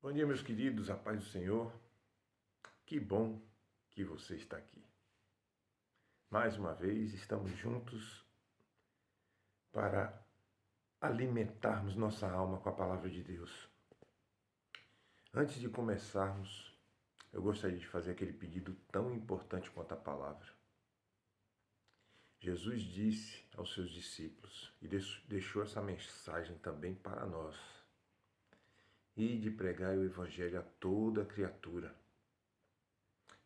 Bom dia, meus queridos, a paz do Senhor. Que bom que você está aqui. Mais uma vez, estamos juntos para alimentarmos nossa alma com a palavra de Deus. Antes de começarmos, eu gostaria de fazer aquele pedido tão importante quanto a palavra. Jesus disse aos seus discípulos e deixou essa mensagem também para nós: Ide pregai o evangelho a toda criatura.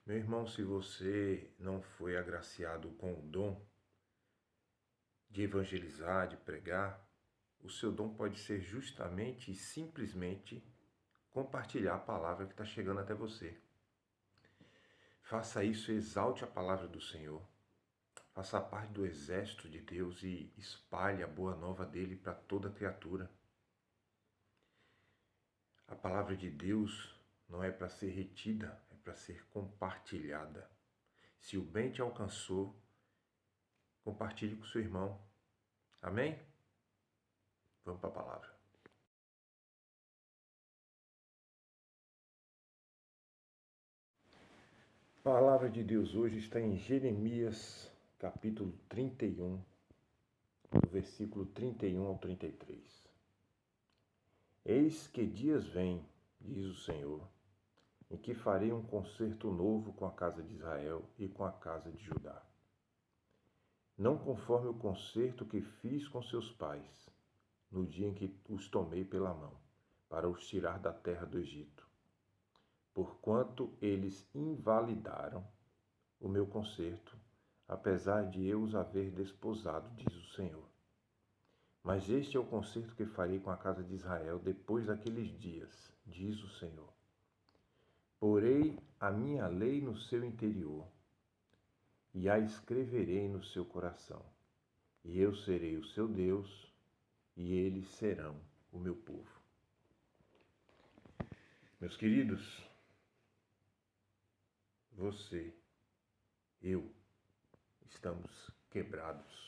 Meu irmão, se você não foi agraciado com o dom de evangelizar, de pregar, o seu dom pode ser justamente e simplesmente compartilhar a palavra que está chegando até você. Faça isso, exalte a palavra do Senhor. Faça parte do exército de Deus e espalhe a boa nova dele para toda criatura. A palavra de Deus não é para ser retida, é para ser compartilhada. Se o bem te alcançou, compartilhe com seu irmão. Amém? Vamos para a palavra. A palavra de Deus hoje está em Jeremias, capítulo 31, do versículo 31 ao 33. Eis que dias vêm, diz o Senhor, em que farei um concerto novo com a casa de Israel e com a casa de Judá. Não conforme o concerto que fiz com seus pais, no dia em que os tomei pela mão, para os tirar da terra do Egito. Porquanto eles invalidaram o meu concerto, apesar de eu os haver desposado, diz o Senhor. Mas este é o concerto que farei com a casa de Israel depois daqueles dias, diz o Senhor. Porei a minha lei no seu interior, e a escreverei no seu coração. E eu serei o seu Deus, e eles serão o meu povo. Meus queridos, você, eu, estamos quebrados.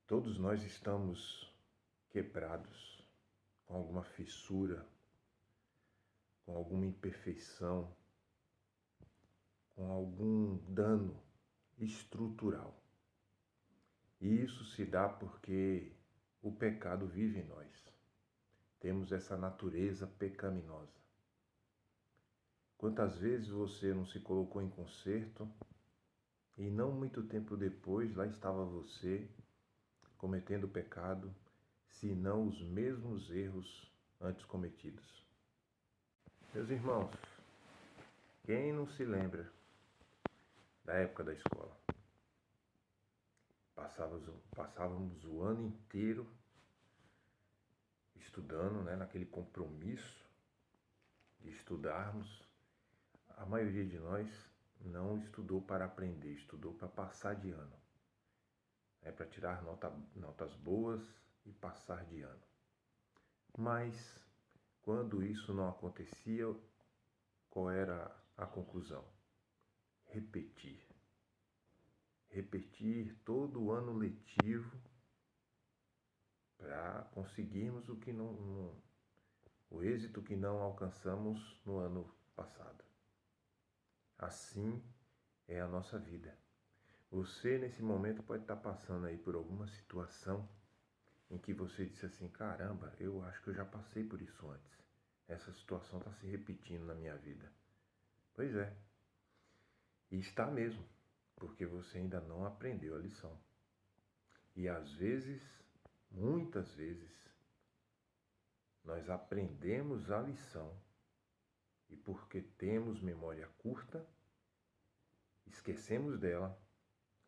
Todos nós estamos quebrados, com alguma fissura, com alguma imperfeição, com algum dano estrutural. E isso se dá porque o pecado vive em nós. Temos essa natureza pecaminosa. Quantas vezes você não se colocou em conserto e não muito tempo depois lá estava você cometendo pecado, se não os mesmos erros antes cometidos. Meus irmãos, quem não se lembra da época da escola? Passávamos o ano inteiro estudando, naquele compromisso de estudarmos. A maioria de nós não estudou para aprender, estudou para passar de ano. Para tirar notas boas e passar de ano. Mas, quando isso não acontecia, qual era a conclusão? Repetir. Repetir todo o ano letivo para conseguirmos o êxito que não alcançamos no ano passado. Assim é a nossa vida. Você, nesse momento, pode estar passando aí por alguma situação em que você disse assim: caramba, eu acho que eu já passei por isso antes. Essa situação está se repetindo na minha vida. Pois é. E está mesmo, porque você ainda não aprendeu a lição. E às vezes, muitas vezes, nós aprendemos a lição e porque temos memória curta, esquecemos dela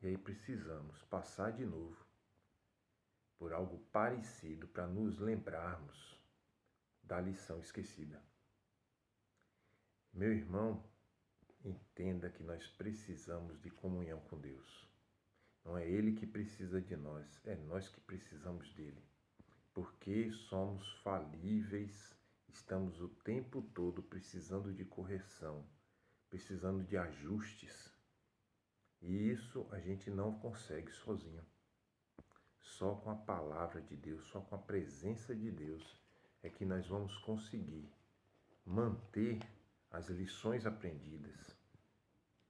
e aí precisamos passar de novo por algo parecido para nos lembrarmos da lição esquecida. Meu irmão, entenda que nós precisamos de comunhão com Deus. Não é Ele que precisa de nós, é nós que precisamos dele. Porque somos falíveis, estamos o tempo todo precisando de correção, precisando de ajustes. E isso a gente não consegue sozinho. Só com a palavra de Deus, só com a presença de Deus, é que nós vamos conseguir manter as lições aprendidas,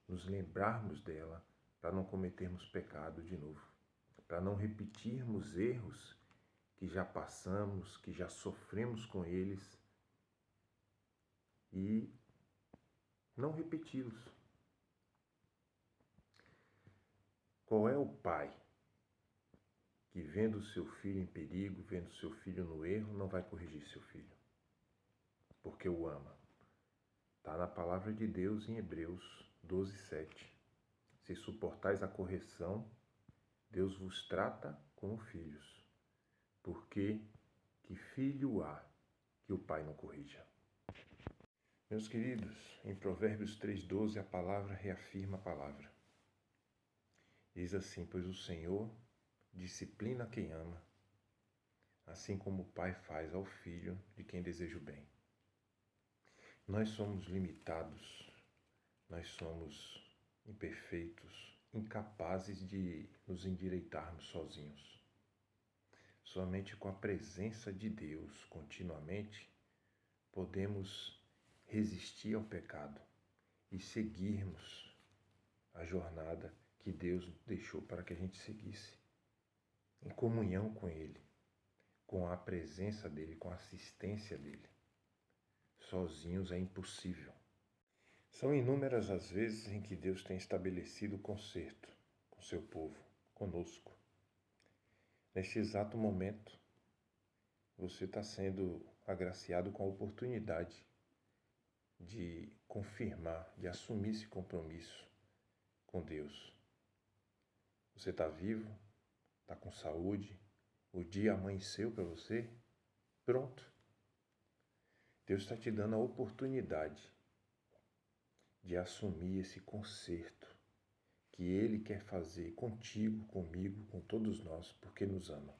nos lembrarmos dela para não cometermos pecado de novo, para não repetirmos erros que já passamos, que já sofremos com eles e não repeti-los. Qual é o pai que, vendo seu filho em perigo, vendo seu filho no erro, não vai corrigir seu filho? Porque o ama. Está na palavra de Deus em Hebreus 12:7. Se suportais a correção, Deus vos trata como filhos. Porque que filho há que o pai não corrija? Meus queridos, em Provérbios 3:12 a palavra reafirma a palavra. Diz assim: pois o Senhor disciplina quem ama, assim como o pai faz ao filho de quem deseja o bem. Nós somos limitados, nós somos imperfeitos, incapazes de nos endireitarmos sozinhos. Somente com a presença de Deus continuamente podemos resistir ao pecado e seguirmos a jornada que Deus deixou para que a gente seguisse, em comunhão com Ele, com a presença dEle, com a assistência dEle. Sozinhos é impossível. São inúmeras as vezes em que Deus tem estabelecido o concerto com seu povo, conosco. Neste exato momento, você está sendo agraciado com a oportunidade de confirmar, de assumir esse compromisso com Deus. Você está vivo, está com saúde, o dia amanheceu para você, pronto. Deus está te dando a oportunidade de assumir esse concerto que Ele quer fazer contigo, comigo, com todos nós, porque nos ama.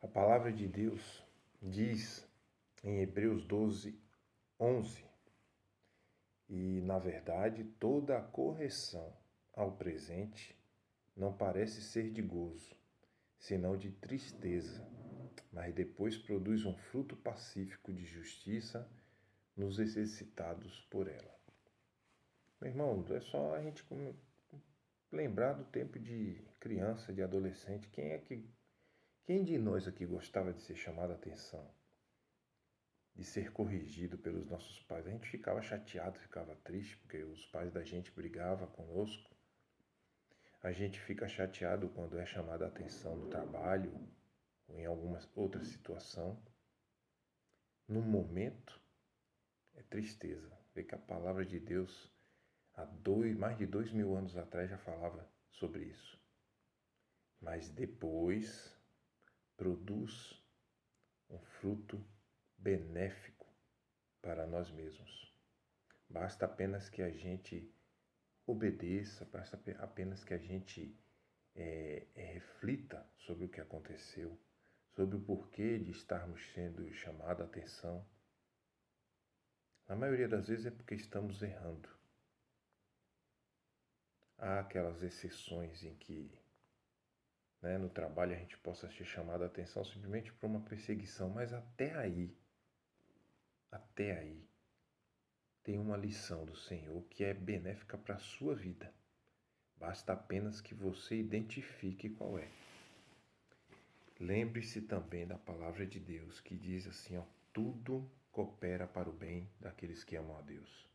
A palavra de Deus diz em Hebreus 12:11, e, na verdade, toda a correção ao presente não parece ser de gozo, senão de tristeza, mas depois produz um fruto pacífico de justiça nos exercitados por ela. Meu irmão, é só a gente lembrar do tempo de criança, de adolescente. Quem de nós aqui gostava de ser chamado a atenção? De ser corrigido pelos nossos pais? A gente ficava chateado, ficava triste, porque os pais da gente brigavam conosco. A gente fica chateado quando é chamado a atenção no trabalho ou em alguma outra situação. No momento, é tristeza. Ver que a palavra de Deus, mais de 2000 anos atrás, já falava sobre isso. Mas depois produz um fruto benéfico para nós mesmos. Basta apenas que a gente obedeça, basta apenas que a gente reflita sobre o que aconteceu, sobre o porquê de estarmos sendo chamado a atenção. Na maioria das vezes é porque estamos errando. Há aquelas exceções em que no trabalho a gente possa ser chamado a atenção simplesmente por uma perseguição, mas até aí, tem uma lição do Senhor que é benéfica para a sua vida. Basta apenas que você identifique qual é. Lembre-se também da palavra de Deus que diz assim, tudo coopera para o bem daqueles que amam a Deus.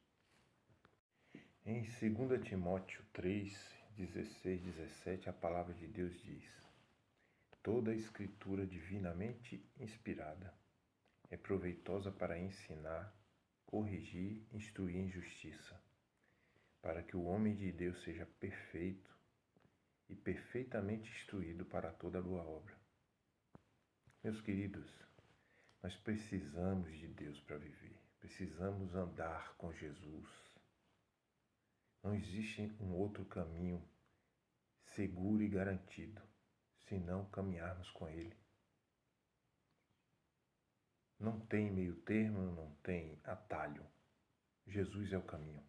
Em 2 Timóteo 3:16-17, a palavra de Deus diz: toda a escritura divinamente inspirada é proveitosa para ensinar, corrigir, instruir em justiça, para que o homem de Deus seja perfeito e perfeitamente instruído para toda boa obra. Meus queridos, nós precisamos de Deus para viver, precisamos andar com Jesus. Não existe um outro caminho seguro e garantido, senão caminharmos com Ele. Não tem meio termo, não tem atalho. Jesus é o caminho.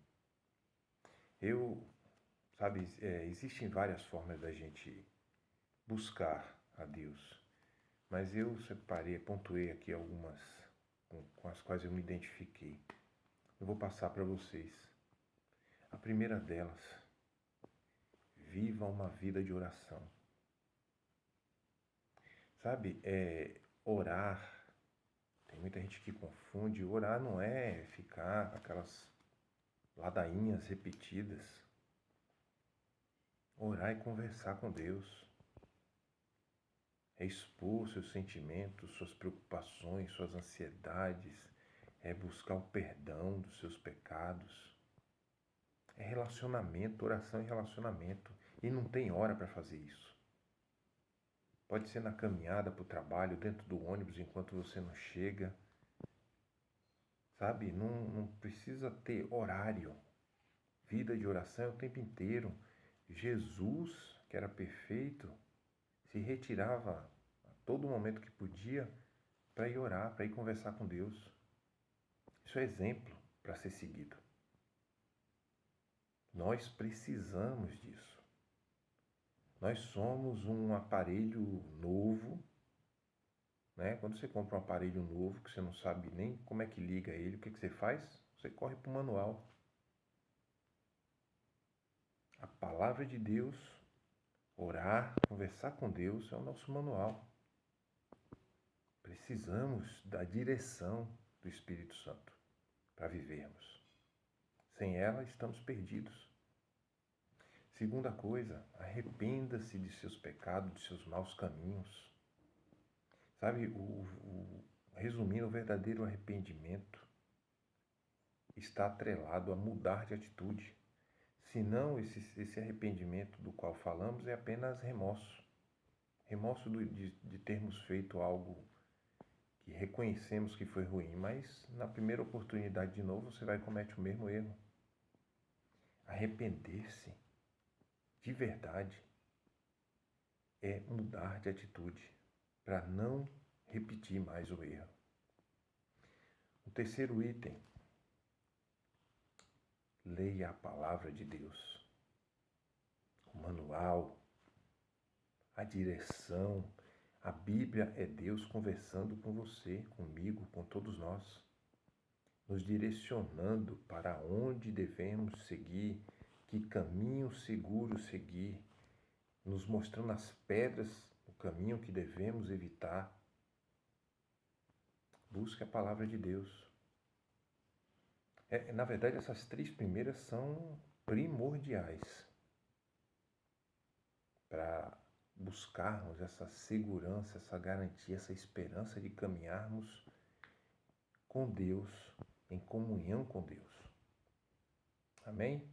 Existem várias formas da gente buscar a Deus, mas eu separei, pontuei aqui algumas com as quais eu me identifiquei. Eu vou passar para vocês. A primeira delas, viva uma vida de oração. Sabe, orar, tem muita gente que confunde, orar não é ficar com aquelas ladainhas repetidas. Orar é conversar com Deus. É expor seus sentimentos, suas preocupações, suas ansiedades, é buscar o perdão dos seus pecados. É relacionamento, oração é relacionamento. E não tem hora para fazer isso. Pode ser na caminhada para o trabalho, dentro do ônibus, enquanto você não chega. Sabe, não precisa ter horário. Vida de oração é o tempo inteiro. Jesus, que era perfeito, se retirava a todo momento que podia para ir orar, para ir conversar com Deus. Isso é exemplo para ser seguido. Nós precisamos disso. Nós somos um aparelho novo, né? Quando você compra um aparelho novo, que você não sabe nem como é que liga ele, o que você faz? Você corre para o manual. A palavra de Deus, orar, conversar com Deus é o nosso manual. Precisamos da direção do Espírito Santo para vivermos. Sem ela, estamos perdidos. Segunda coisa, arrependa-se de seus pecados, de seus maus caminhos. Sabe, resumindo, o verdadeiro arrependimento está atrelado a mudar de atitude. Senão, esse arrependimento do qual falamos é apenas remorso. Remorso de termos feito algo que reconhecemos que foi ruim, mas na primeira oportunidade de novo você vai e comete o mesmo erro. Arrepender-se de verdade é mudar de atitude para não repetir mais o erro. O terceiro item, leia a palavra de Deus. O manual, a direção, a Bíblia é Deus conversando com você, comigo, com todos nós, nos direcionando para onde devemos seguir, que caminho seguro seguir, nos mostrando as pedras, o caminho que devemos evitar. Busque a palavra de Deus. Na verdade, essas três primeiras são primordiais para buscarmos essa segurança, essa garantia, essa esperança de caminharmos com Deus, em comunhão com Deus. Amém?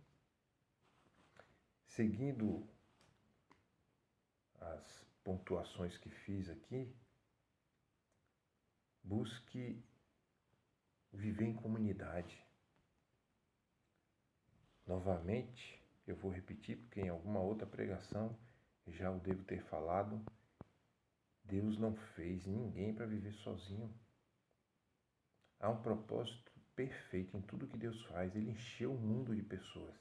Seguindo as pontuações que fiz aqui, busque viver em comunidade. Novamente, eu vou repetir, porque em alguma outra pregação já o devo ter falado, Deus não fez ninguém para viver sozinho. Há um propósito perfeito em tudo que Deus faz. Ele encheu o mundo de pessoas.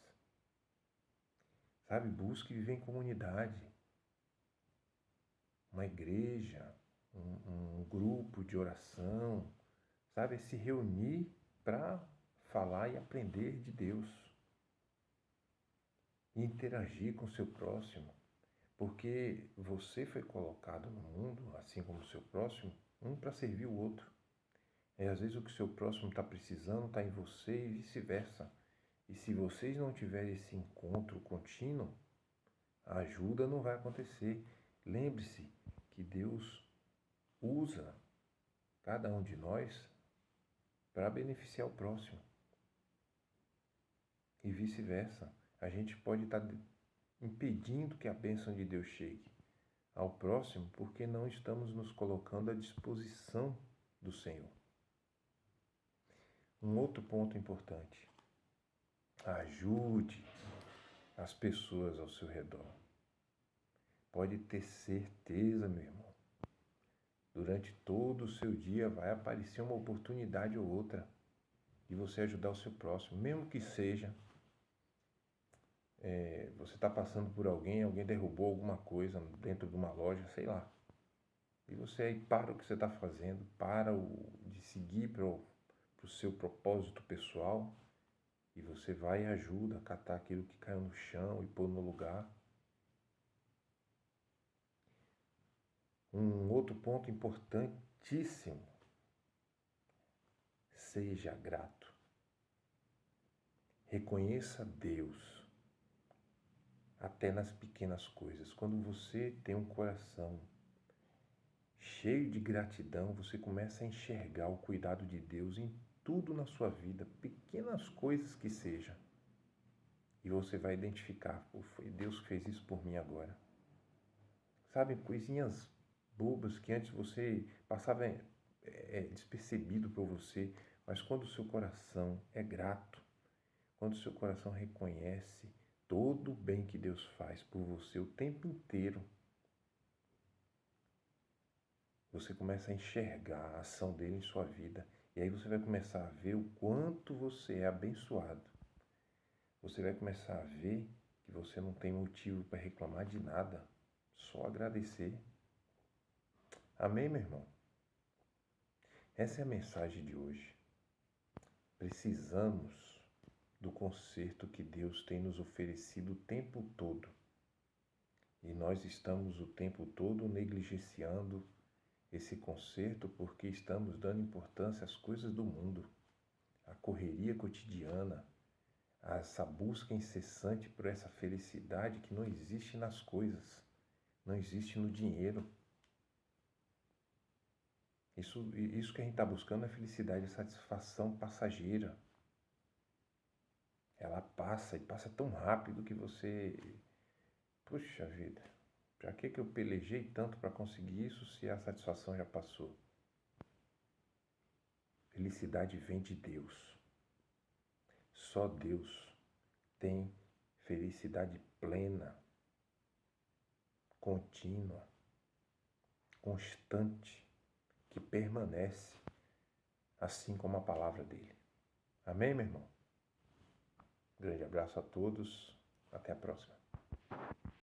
Sabe, busque viver em comunidade. Uma igreja, um grupo de oração, sabe, se reunir para falar e aprender de Deus. E interagir com o seu próximo. Porque você foi colocado no mundo, assim como o seu próximo, um para servir o outro. E às vezes o que o seu próximo está precisando está em você e vice-versa. E se vocês não tiverem esse encontro contínuo, a ajuda não vai acontecer. Lembre-se que Deus usa cada um de nós para beneficiar o próximo. E vice-versa. A gente pode estar impedindo que a bênção de Deus chegue ao próximo porque não estamos nos colocando à disposição do Senhor. Um outro ponto importante. Ajude as pessoas ao seu redor. Pode ter certeza, meu irmão. Durante todo o seu dia vai aparecer uma oportunidade ou outra de você ajudar o seu próximo, mesmo que seja você está passando por alguém derrubou alguma coisa dentro de uma loja, sei lá. E você aí para o que você está fazendo, de seguir para o seu propósito pessoal, e você vai e ajuda a catar aquilo que caiu no chão e pôr no lugar. Um outro ponto importantíssimo: seja grato. Reconheça Deus até nas pequenas coisas. Quando você tem um coração cheio de gratidão, você começa a enxergar o cuidado de Deus em tudo na sua vida, pequenas coisas que sejam. E você vai identificar: pô, foi Deus que fez isso por mim agora. Sabe, coisinhas bobas que antes você passava despercebido por você, mas quando o seu coração é grato, quando o seu coração reconhece todo o bem que Deus faz por você o tempo inteiro, você começa a enxergar a ação dele em sua vida. E aí você vai começar a ver o quanto você é abençoado. Você vai começar a ver que você não tem motivo para reclamar de nada, só agradecer. Amém, meu irmão? Essa é a mensagem de hoje. Precisamos do conserto que Deus tem nos oferecido o tempo todo. E nós estamos o tempo todo negligenciando esse conserto porque estamos dando importância às coisas do mundo, à correria cotidiana, a essa busca incessante por essa felicidade que não existe nas coisas, não existe no dinheiro. Isso que a gente está buscando é felicidade, é satisfação passageira. Ela passa e passa tão rápido que você... Puxa vida, para que eu pelejei tanto para conseguir isso se a satisfação já passou? Felicidade vem de Deus. Só Deus tem felicidade plena, contínua, constante, que permanece, assim como a palavra dele. Amém, meu irmão? Grande abraço a todos. Até a próxima.